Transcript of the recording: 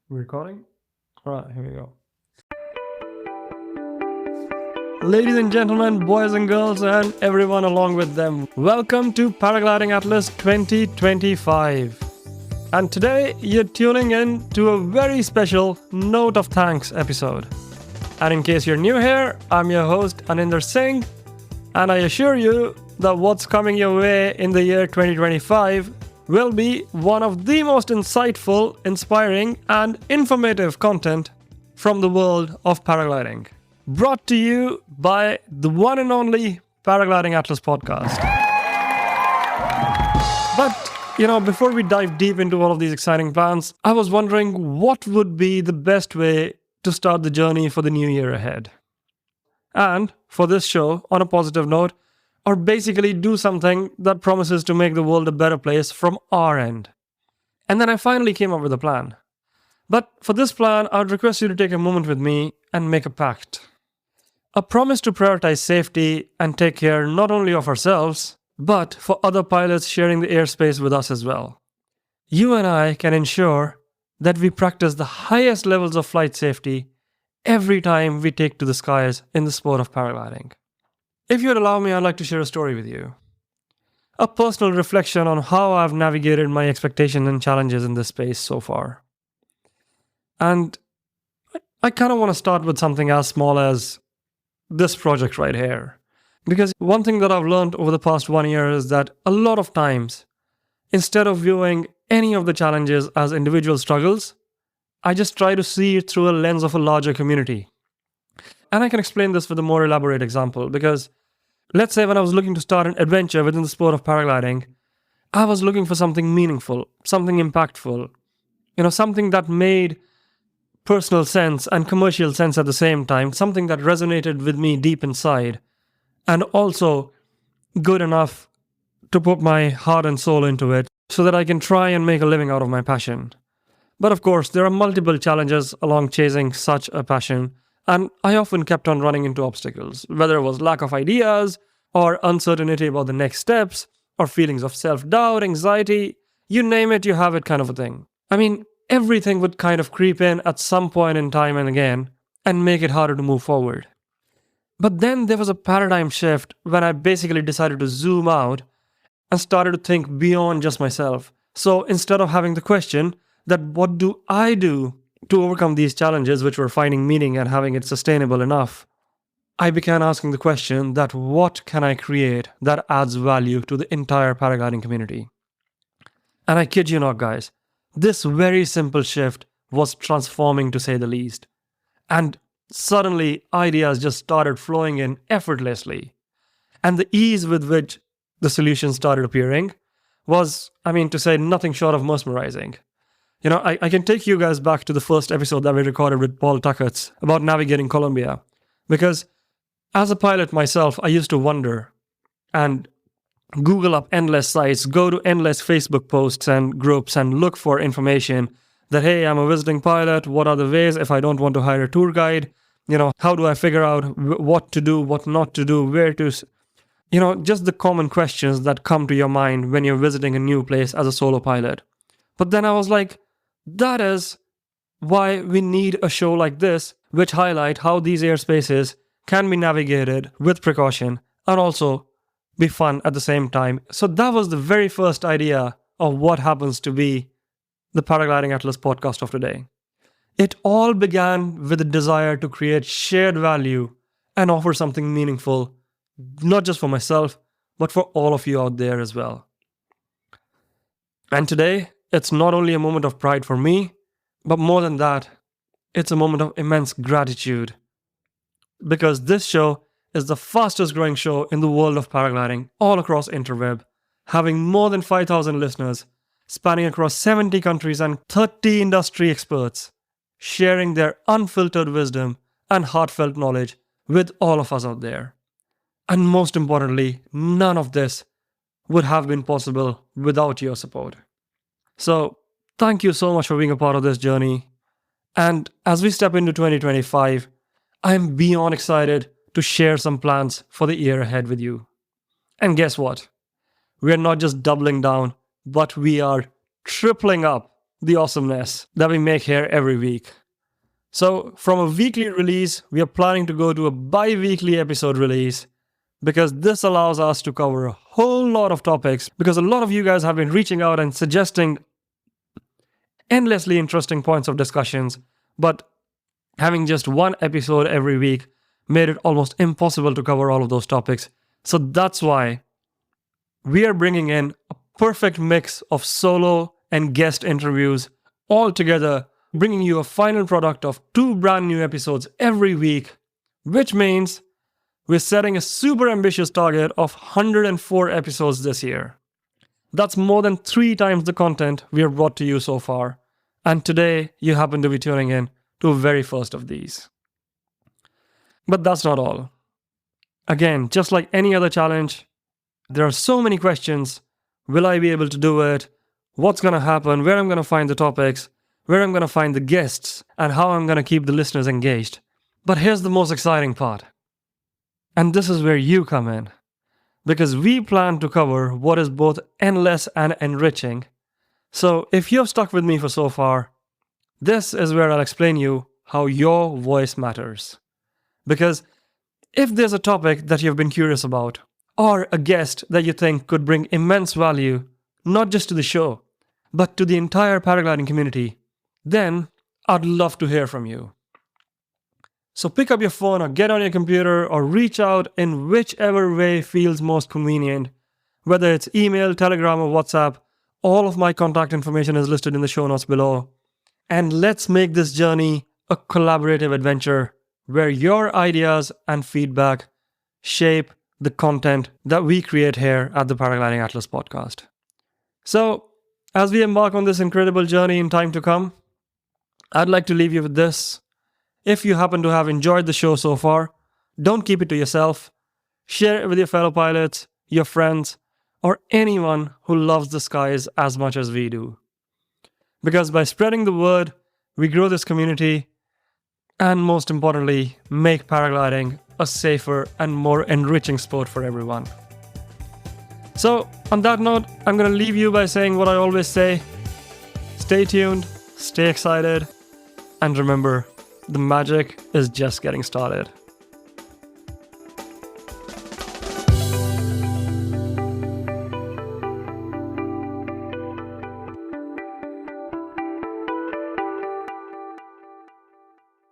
We're recording? All right, here we go. Ladies and gentlemen, boys and girls, and everyone along with them, welcome to Paragliding Atlas 2025. And today, you're tuning in to a very special Note of Thanks episode. And in case you're new here, I'm your host, Aninder Singh, and I assure you that what's coming your way in the year 2025 will be one of the most insightful, inspiring, and informative content from the world of paragliding. Brought to you by the one and only Paragliding Atlas podcast. But, before we dive deep into all of these exciting plans, I was wondering what would be the best way to start the journey for the new year ahead. And for this show, on a positive note, or basically do something that promises to make the world a better place from our end. And then I finally came up with a plan. But for this plan, I would request you to take a moment with me and make a pact. A promise to prioritize safety and take care not only of ourselves, but for other pilots sharing the airspace with us as well. You and I can ensure that we practice the highest levels of flight safety every time we take to the skies in the sport of paragliding. If you'd allow me, I'd like to share a story with you. A personal reflection on how I've navigated my expectations and challenges in this space so far. And I kind of want to start with something as small as this project right here. Because one thing that I've learned over the past 1 year is that a lot of times, instead of viewing any of the challenges as individual struggles, I just try to see it through a lens of a larger community. And I can explain this with a more elaborate example because let's say when I was looking to start an adventure within the sport of paragliding, I was looking for something meaningful, something impactful, something that made personal sense and commercial sense at the same time, something that resonated with me deep inside, and also good enough to put my heart and soul into it so that I can try and make a living out of my passion. But of course, there are multiple challenges along chasing such a passion. And I often kept on running into obstacles, whether it was lack of ideas, or uncertainty about the next steps, or feelings of self-doubt, anxiety, you name it, you have it kind of a thing. I mean, everything would kind of creep in at some point in time and again, and make it harder to move forward. But then there was a paradigm shift when I basically decided to zoom out and started to think beyond just myself. So instead of having the question that what do I do to overcome these challenges which were finding meaning and having it sustainable enough, I began asking the question that what can I create that adds value to the entire paragliding community? And I kid you not, guys, this very simple shift was transforming to say the least. And suddenly ideas just started flowing in effortlessly. And the ease with which the solutions started appearing was, to say nothing short of mesmerizing. I can take you guys back to the first episode that we recorded with Paul Tuckett about navigating Colombia. Because as a pilot myself, I used to wonder and Google up endless sites, go to endless Facebook posts and groups and look for information that, hey, I'm a visiting pilot. What are the ways if I don't want to hire a tour guide? How do I figure out what to do, what not to do, where to... just the common questions that come to your mind when you're visiting a new place as a solo pilot. But then I was like, that is why we need a show like this, which highlight how these airspaces can be navigated with precaution and also be fun at the same time. So that was the very first idea of what happens to be the Paragliding Atlas podcast of today. It all began with a desire to create shared value and offer something meaningful, not just for myself, but for all of you out there as well. And today, it's not only a moment of pride for me, but more than that, it's a moment of immense gratitude. Because this show is the fastest growing show in the world of paragliding all across interweb, having more than 5,000 listeners, spanning across 70 countries and 30 industry experts, sharing their unfiltered wisdom and heartfelt knowledge with all of us out there. And most importantly, none of this would have been possible without your support. So, thank you so much for being a part of this journey. And as we step into 2025, I'm beyond excited to share some plans for the year ahead with you. And guess what? We are not just doubling down, but we are tripling up the awesomeness that we make here every week. So from a weekly release, we are planning to go to a bi-weekly episode release because this allows us to cover a whole lot of topics, because a lot of you guys have been reaching out and suggesting endlessly interesting points of discussions, but having just one episode every week made it almost impossible to cover all of those topics. So that's why we are bringing in a perfect mix of solo and guest interviews all together, bringing you a final product of 2 brand new episodes every week, which means we're setting a super ambitious target of 104 episodes this year. That's more than 3 times the content we have brought to you so far. And today, you happen to be tuning in to a very first of these. But that's not all. Again, just like any other challenge, there are so many questions. Will I be able to do it? What's going to happen? Where I'm going to find the topics? Where I'm going to find the guests? And how I'm going to keep the listeners engaged? But here's the most exciting part. And this is where you come in. Because we plan to cover what is both endless and enriching. So if you've stuck with me for so far, this is where I'll explain you how your voice matters. Because if there's a topic that you've been curious about, or a guest that you think could bring immense value, not just to the show, but to the entire paragliding community, then I'd love to hear from you. So pick up your phone or get on your computer or reach out in whichever way feels most convenient. Whether it's email, Telegram, or WhatsApp, all of my contact information is listed in the show notes below. And let's make this journey a collaborative adventure where your ideas and feedback shape the content that we create here at the Paragliding Atlas podcast. So, as we embark on this incredible journey in time to come, I'd like to leave you with this. If you happen to have enjoyed the show so far, don't keep it to yourself. Share it with your fellow pilots, your friends, or anyone who loves the skies as much as we do. Because by spreading the word, we grow this community and, most importantly, make paragliding a safer and more enriching sport for everyone. So, on that note, I'm going to leave you by saying what I always say. Stay tuned, stay excited, and remember, the magic is just getting started.